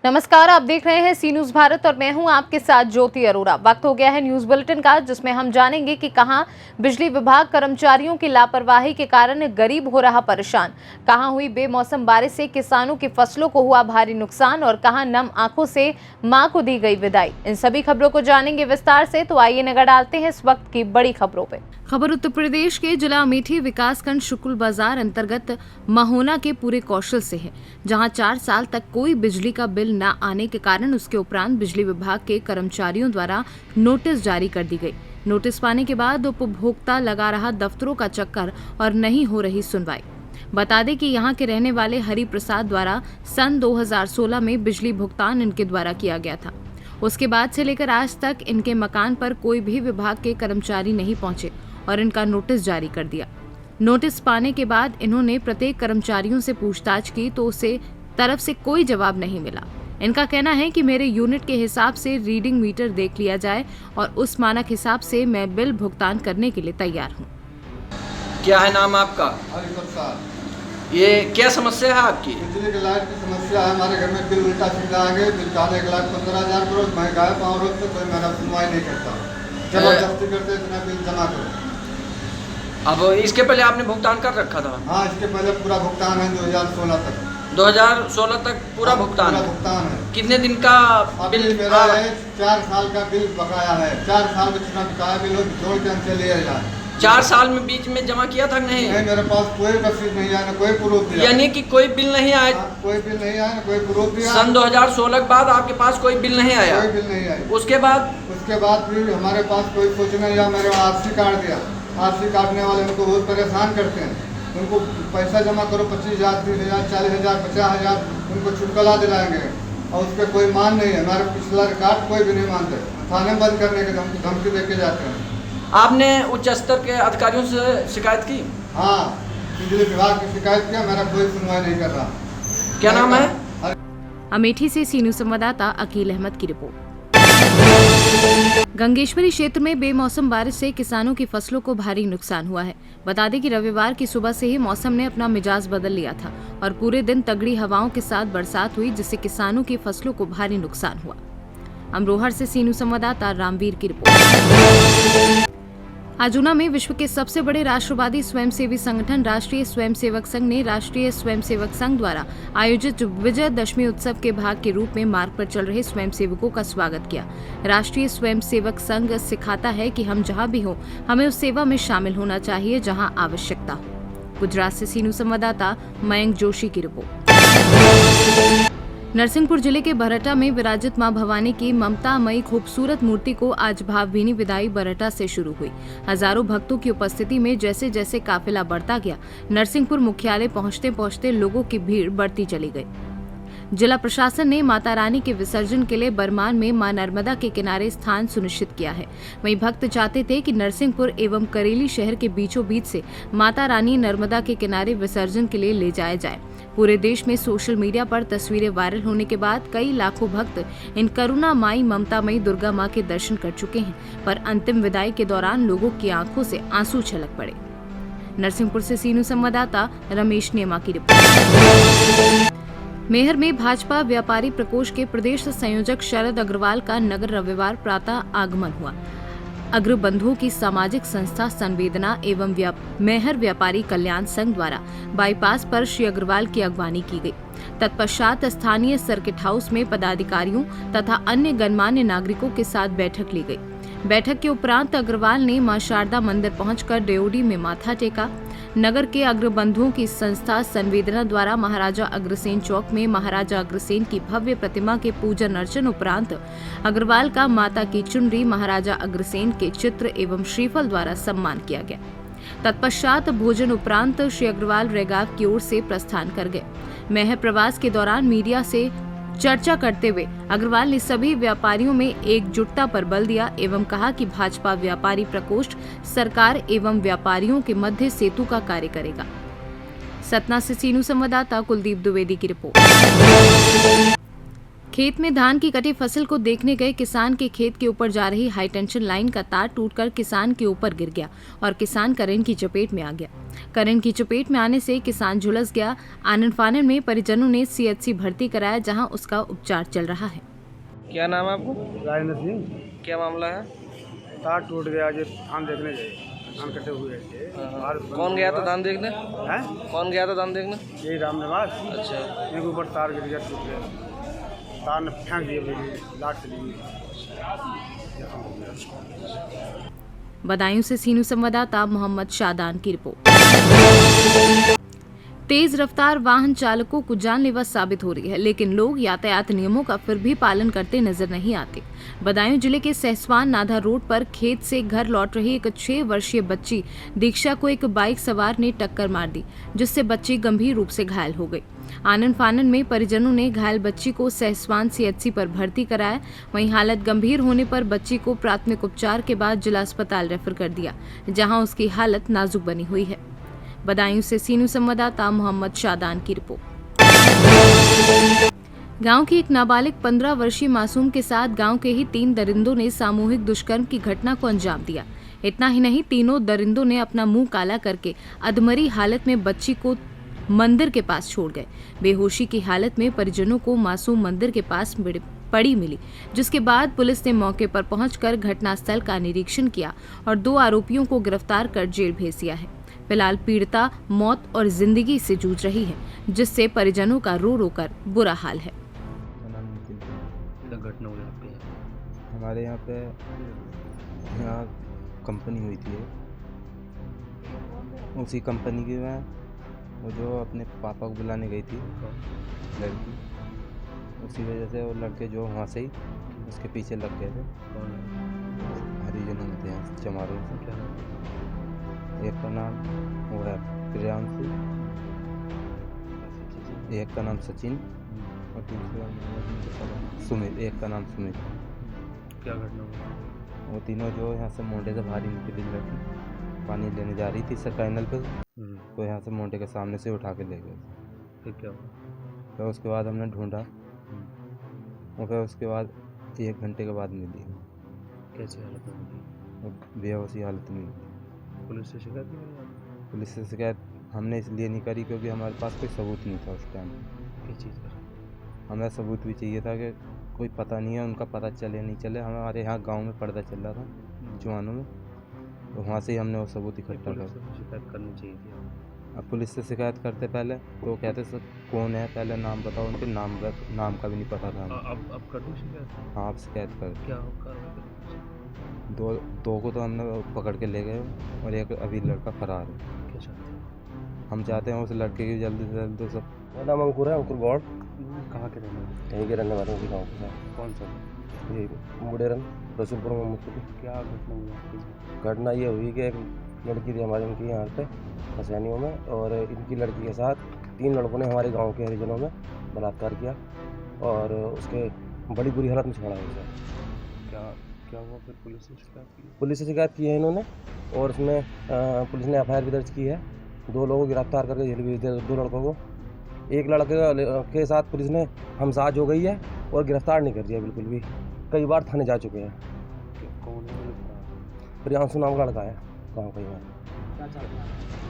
नमस्कार, आप देख रहे हैं सी न्यूज भारत और मैं हूं आपके साथ ज्योति अरोड़ा। वक्त हो गया है न्यूज बुलेटिन का, जिसमें हम जानेंगे कि कहां बिजली विभाग कर्मचारियों की लापरवाही के कारण गरीब हो रहा परेशान, कहां हुई बेमौसम बारिश से किसानों की फसलों को हुआ भारी नुकसान और कहां नम आंखों से मां को दी गई विदाई। इन सभी खबरों को जानेंगे विस्तार से, तो आइए नजर डालते हैं इस वक्त की बड़ी खबरों पे। खबर उत्तर प्रदेश के जिला अमेठी विकासखंड शुक्ल बाजार अंतर्गत महोना के पूरे कौशल से है, जहां 4 साल तक कोई बिजली का बिल न आने के कारण उसके उपरांत बिजली विभाग के कर्मचारियों द्वारा नोटिस जारी कर दी गई। नोटिस पाने के बाद उपभोक्ता लगा रहा दफ्तरों का चक्कर और नहीं हो रही सुनवाई। बता दें कि यहां के रहने वाले हरि प्रसाद द्वारा सन 2016 में बिजली भुगतान इनके द्वारा किया गया था। उसके बाद से लेकर आज तक इनके मकान पर कोई भी विभाग के कर्मचारी नहीं पहुंचे और इनका नोटिस जारी कर दिया। नोटिस पाने के बाद इन्होंने प्रत्येक कर्मचारियों से पूछताछ की तो उसे तरफ से कोई जवाब नहीं मिला। इनका कहना है कि मेरे यूनिट के हिसाब से रीडिंग मीटर देख लिया जाए और उस मानक हिसाब से मैं बिल भुगतान करने के लिए तैयार हूँ। क्या है नाम आपका? हरि प्रसाद। ये क्या समस्या है आपकी? बिजली की लाइट की समस्या है। हमारे घर में बिल उल्टा सीधा आ गए। बिल 1,15,000 रोज मैं गाय पाँव रोज तो कोई मेरा सुनवाई नहीं करता। जबरदस्ती करते इतना बिल जमा करो। अब इसके पहले आपने भुगतान कर रखा था? हाँ, इसके पहले पूरा भुगतान है 2016 तक। 2016 तक पूरा भुगतान है। कितने दिन का बिल मेरा है? 4 साल का बिल बकाया है। 4 साल में जितना बकाया बिल हो जोड़ के हमसे लिया जाए। 4 साल में बीच में जमा किया था नहीं? नहीं, मेरे पास कोई रसीद नहीं आया, कोई प्रूफ दिया। यानी कि कोई बिल नहीं आया? कोई बिल नहीं आया, कोई प्रूफ दिया। सन 2016 के बाद आपके पास कोई बिल नहीं आया? कोई बिल नहीं आया। उसके बाद भी हमारे पास कोई सूचना या मेरे आरसी कार्ड दिया। आरसी काटने वाले उनको बहुत परेशान करते हैं। उनको पैसा जमा करो 25,000, 30,000, 40,000, 50,000 उनको चुटकला दिलाएंगे और उस पर कोई मान नहीं है। हमारे पिछला रिकॉर्ड कोई भी नहीं मानते। थाने बंद करने की धमकी दे के जाते हैं। आपने उच्च स्तर के अधिकारियों से शिकायत की? हाँ, बिजली विभाग की शिकायत किया, मेरा कोई सुनवाई नहीं कर रहा। क्या नाम है? अमेठी से सी न्यूज संवाददाता अकील अहमद की रिपोर्ट। गंगेश्वरी क्षेत्र में बेमौसम बारिश से किसानों की फसलों को भारी नुकसान हुआ है। बता दें कि रविवार की सुबह से ही मौसम ने अपना मिजाज बदल लिया था और पूरे दिन तगड़ी हवाओं के साथ बरसात हुई, जिससे किसानों की फसलों को भारी नुकसान हुआ। अमरोहा से सी न्यूज संवाददाता रामवीर की रिपोर्ट। आज ऊना में विश्व के सबसे बड़े राष्ट्रवादी स्वयंसेवी संगठन राष्ट्रीय स्वयंसेवक संघ ने राष्ट्रीय स्वयंसेवक संघ द्वारा आयोजित विजयदशमी उत्सव के भाग के रूप में मार्ग पर चल रहे स्वयंसेवकों का स्वागत किया। राष्ट्रीय स्वयंसेवक संघ सिखाता है कि हम जहां भी हों, हमें उस सेवा में शामिल होना चाहिए जहां आवश्यकता हो। गुजरात से सी न्यूज संवाददाता मयंक जोशी की रिपोर्ट। नरसिंहपुर जिले के बरहटा में विराजित मां भवानी की ममतामयी खूबसूरत मूर्ति को आज भावभीनी विदाई बरहटा से शुरू हुई। हजारों भक्तों की उपस्थिति में जैसे जैसे काफिला बढ़ता गया, नरसिंहपुर मुख्यालय पहुंचते पहुंचते लोगों की भीड़ बढ़ती चली गई। जिला प्रशासन ने माता रानी के विसर्जन के लिए बरमान में मां नर्मदा के किनारे स्थान सुनिश्चित किया है। वहीं भक्त चाहते थे कि नरसिंहपुर एवं करेली शहर के बीचों बीच से माता रानी नर्मदा के किनारे विसर्जन के लिए ले जाया जाए। पूरे देश में सोशल मीडिया पर तस्वीरें वायरल होने के बाद कई लाखों भक्त इन करुणा माई ममतामयी दुर्गा मां के दर्शन कर चुके हैं, पर अंतिम विदाई के दौरान लोगों की आंखों से आंसू छलक पड़े। नरसिंहपुर से सी न्यूज संवाददाता रमेश नेमा की रिपोर्ट। मेहर में भाजपा व्यापारी प्रकोष्ठ के प्रदेश संयोजक शरद अग्रवाल का नगर रविवार प्रातः आगमन हुआ। अग्रबंधुओं की सामाजिक संस्था संवेदना एवं मेहर व्यापारी कल्याण संघ द्वारा बाईपास पर श्री अग्रवाल की अगवानी की गई। तत्पश्चात स्थानीय सर्किट हाउस में पदाधिकारियों तथा अन्य गणमान्य नागरिकों के साथ बैठक ली गई। बैठक के उपरांत अग्रवाल ने मां शारदा मंदिर पहुंचकर ड्योढ़ी में माथा टेका। नगर के अग्रबंधुओं की संस्था संवेदना द्वारा महाराजा अग्रसेन चौक में महाराजा अग्रसेन की भव्य प्रतिमा के पूजन अर्चन उपरांत अग्रवाल का माता की चुनरी, महाराजा अग्रसेन के चित्र एवं श्रीफल द्वारा सम्मान किया गया। तत्पश्चात भोजन उपरांत श्री अग्रवाल रेगाव की ओर से प्रस्थान कर गए। मेहर प्रवास के दौरान मीडिया से चर्चा करते हुए अग्रवाल ने सभी व्यापारियों में एकजुटता पर बल दिया एवं कहा कि भाजपा व्यापारी प्रकोष्ठ सरकार एवं व्यापारियों के मध्य सेतु का कार्य करेगा। सतना से सी न्यूज संवाददाता कुलदीप द्विवेदी की रिपोर्ट। खेत में धान की कटी फसल को देखने गए किसान के खेत के ऊपर जा रही हाई टेंशन लाइन का तार टूटकर किसान के ऊपर गिर गया और किसान करंट की चपेट में आ गया। करंट की चपेट में आने से किसान झुलस गया। आनन फानन में परिजनों ने सीएचसी भर्ती कराया, जहां उसका उपचार चल रहा है। क्या नाम है आपको? राजेंद्र सिंह। क्या मामला है? तार टूट गया, जो धान देखने गए, धान कटे हुए थे। कौन गया था धान देखने? हैं? कौन गया था धान देखने? यही राम निवास। अच्छा, इनके ऊपर तार गिर गया, टूट गया। तार ने फेंक दिया, मेरी लाट चली गई। बदायूं से सीनू संवाददाता मोहम्मद शादान की रिपोर्ट। तेज रफ्तार वाहन चालकों को जानलेवा साबित हो रही है, लेकिन लोग यातायात नियमों का फिर भी पालन करते नजर नहीं आते। बदायूं जिले के सहसवान नाधा रोड पर खेत से घर लौट रही एक 6 वर्षीय बच्ची दीक्षा को एक बाइक सवार ने टक्कर मार दी, जिससे बच्ची गंभीर रूप से घायल हो गई। आनन फानन में परिजनों ने घायल बच्ची को सहसवान सीएचसी पर भर्ती कराया। वहीं हालत गंभीर होने पर बच्ची को प्राथमिक उपचार के बाद जिला अस्पताल रेफर कर दिया, जहां उसकी हालत नाजुक बनी हुई है। बदायूं से सीनू संवाददाता मोहम्मद शादान की रिपोर्ट। गांव की एक नाबालिग 15 वर्षीय मासूम के साथ गांव के ही 3 दरिंदों ने सामूहिक दुष्कर्म की घटना को अंजाम दिया। इतना ही नहीं, तीनों दरिंदों ने अपना मुंह काला करके अधमरी हालत में बच्ची को मंदिर के पास छोड़ गए। बेहोशी की हालत में परिजनों को मासूम मंदिर के पास पड़ी मिली, जिसके बाद पुलिस ने मौके पर पहुंचकर घटनास्थल का निरीक्षण किया और 2 आरोपियों को गिरफ्तार कर जेल भेज दिया है। फिलहाल पीड़िता मौत और जिंदगी से जूझ रही है, जिससे परिजनों का रो रो कर बुरा हाल है। घटना हुई आपके हमारे यहाँ पे कंपनी हुई थी, उसी कंपनी की में वो जो अपने पापा को बुलाने गई थी लड़की, उसी वजह से वो लड़के जो वहाँ से ही उसके पीछे लग गए थे। हरिजनों में थे यहाँ चमारों से। क्या एक का नाम वो है प्रियांशु, एक का नाम सचिन और दूसरा सुमित, एक का नाम सुमित। क्या घटना हुई? वो तीनों जो यहाँ से मोंडे से भारी निकली लड़की पानी लेने जा रही थी सर कैनल पे, तो यहाँ से मोंडे के सामने से उठा के ले गए। फिर क्या हुआ? फिर उसके बाद हमने ढूंढा और फिर उसके बाद 1 घंटे के बाद मिली। कैसी हालत में मिली? वो बेहोशी हालत में मिली। पुलिस से शिकायत नहीं की? पुलिस से शिकायत हमने इसलिए नहीं करी क्योंकि हमारे पास कोई सबूत नहीं था उस टाइम। किस चीज़ का? हमें सबूत भी चाहिए था कि कोई पता नहीं है, उनका पता चले नहीं चले। हमारे यहाँ गांव में पर्दा चल रहा था जुआनों में, तो वहाँ से ही हमने वो सबूत इकट्ठा पुलिस कर। से शिकायत करनी चाहिए थी। अब पुलिस से शिकायत करते पहले तो कहते सर कौन है, पहले नाम बताओ। उनके नाम का भी नहीं पता था हमें। अब कर दूँ शिकायत? हाँ, आप शिकायत कर। क्या कार्रवाई करें? दो को तो हमने पकड़ के ले गए और एक अभी लड़का फरार है। क्या चाहते हैं? हम चाहते हैं उस लड़के की जल्दी से जल्दी सब। मेरा नाम अंकुर है, अंकुर गौड़। कहाँ के रहने वाले? यहीं के रहने वाले हैं, गाँव के साथ। कौन सा? यही मुडेरन रसूलपुर में मुझको। क्या घटना हुई आपकी? घटना ये हुई कि एक लड़की थी हमारे उनकी यहाँ पे हसैनियों में, और इनकी लड़की के साथ 3 लड़कों ने हमारे गांव के हरिजनों में बलात्कार किया और उसके बड़ी बुरी हालत में छोड़ा है उसे। क्या हुआ फिर? पुलिस से शिकायत की? पुलिस से शिकायत की है इन्होंने, और उसमें पुलिस ने FIR भी दर्ज की है। 2 लोगों को गिरफ्तार करके जेल भेज दिया, 2 लड़कों को। एक लड़के के साथ पुलिस ने हमसाज हो गई है और गिरफ्तार नहीं कर दिया बिल्कुल भी। कई बार थाने जा चुके हैं। कौन है? प्रियांशु नाम का लड़का है गाँव का ही।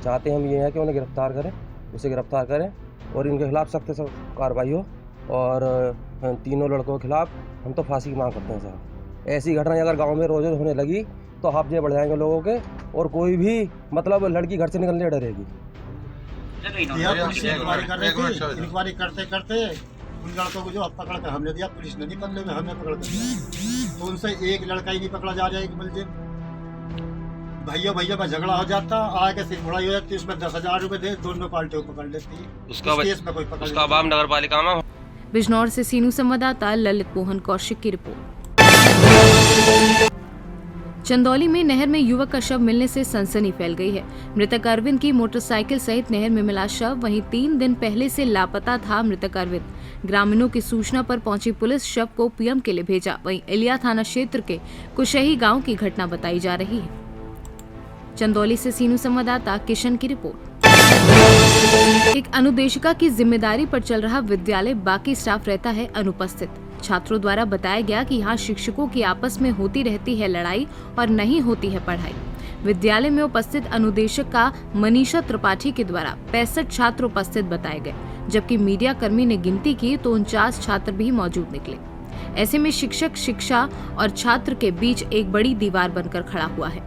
चाहते हम ये हैं कि उन्हें गिरफ्तार करें, उसे गिरफ्तार करें और इनके खिलाफ सख्त से कार्रवाई हो, और तीनों लड़कों के खिलाफ हम तो फांसी की मांग करते हैं साहब। ऐसी घटना अगर गांव में रोज होने लगी तो हाफजे बढ़ जाएंगे लोगों के, और कोई भी मतलब लड़की घर से निकलने डरेगी। पुलिस इंक्वायरी कर रही थी, इंक्वायरी करते करते उन लड़कों को जो पकड़ कर हमने दिया, पुलिस ने नहीं बदले में हमने पकड़ कर दिया। तो उनसे एक लड़का ही नहीं पकड़ा जा रहा है, एक बल्जे भैया में झगड़ा हो जाता, आगे सिरफुड़ाई हो जाती, उसमें 10,000 रुपए दे, दोनों पार्टियों को पकड़ लेती है। उसका केस में कोई पकड़ उसका बाप नगर पालिका में। बिजनौर से सीनू संवाददाता ललित मोहन कौशिक की रिपोर्ट। चंदौली में नहर में युवक का शव मिलने से सनसनी फैल गई है। मृतक अरविंद की मोटरसाइकिल सहित नहर में मिला शव, वहीं 3 दिन पहले से लापता था मृतक अरविंद। ग्रामीणों की सूचना पर पहुंची पुलिस शव को पीएम के लिए भेजा। वहीं इलिया थाना क्षेत्र के कुशही गांव की घटना बताई जा रही है। चंदौली से सीनू संवाददाता किशन की रिपोर्ट। एक अनुदेशिका की जिम्मेदारी पर चल रहा विद्यालय बाकी स्टाफ रहता है अनुपस्थित। छात्रों द्वारा बताया गया कि यहाँ शिक्षकों की आपस में होती रहती है लड़ाई और नहीं होती है पढ़ाई। विद्यालय में उपस्थित अनुदेशक का मनीषा त्रिपाठी के द्वारा 65 छात्र उपस्थित बताए गए, जबकि मीडिया कर्मी ने गिनती की तो 49 छात्र भी मौजूद निकले। ऐसे में शिक्षक, शिक्षा और छात्र के बीच एक बड़ी दीवार बनकर खड़ा हुआ है।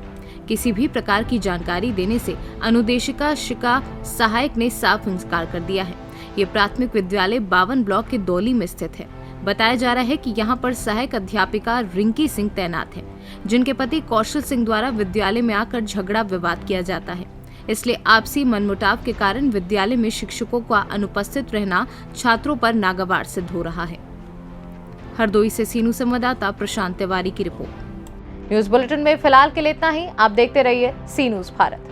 किसी भी प्रकार की जानकारी देने से अनुदेशिका शिका सहायक ने साफ इंकार कर दिया है। ये प्राथमिक विद्यालय 52 ब्लॉक के दौली में स्थित है। बताया जा रहा है कि यहाँ पर सहायक अध्यापिका रिंकी सिंह तैनात है, जिनके पति कौशल सिंह द्वारा विद्यालय में आकर झगड़ा विवाद किया जाता है। इसलिए आपसी मनमुटाव के कारण विद्यालय में शिक्षकों का अनुपस्थित रहना छात्रों पर नागवार सिद्ध हो रहा है। हरदोई से सीनू संवाददाता प्रशांत तिवारी की रिपोर्ट। न्यूज बुलेटिन में फिलहाल के लिए इतना ही। आप देखते रहिए सी न्यूज भारत।